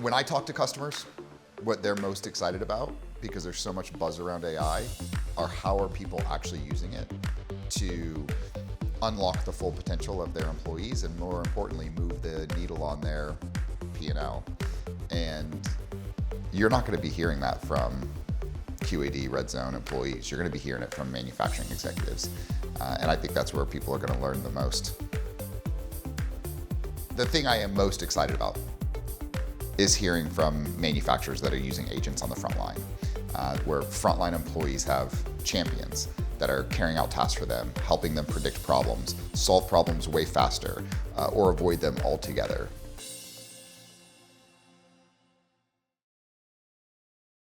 When I talk to customers, what they're most excited about, because there's so much buzz around AI, are how are people actually using it to unlock the full potential of their employees and, more importantly, move the needle on their P&L. And you're not going to be hearing that from QAD Redzone employees. You're going to be hearing it from manufacturing executives. And I think that's where people are going to learn the most. The thing I am most excited about is hearing from manufacturers that are using agents on the front line, where frontline employees have champions that are carrying out tasks for them, helping them predict problems, solve problems way faster, or avoid them altogether.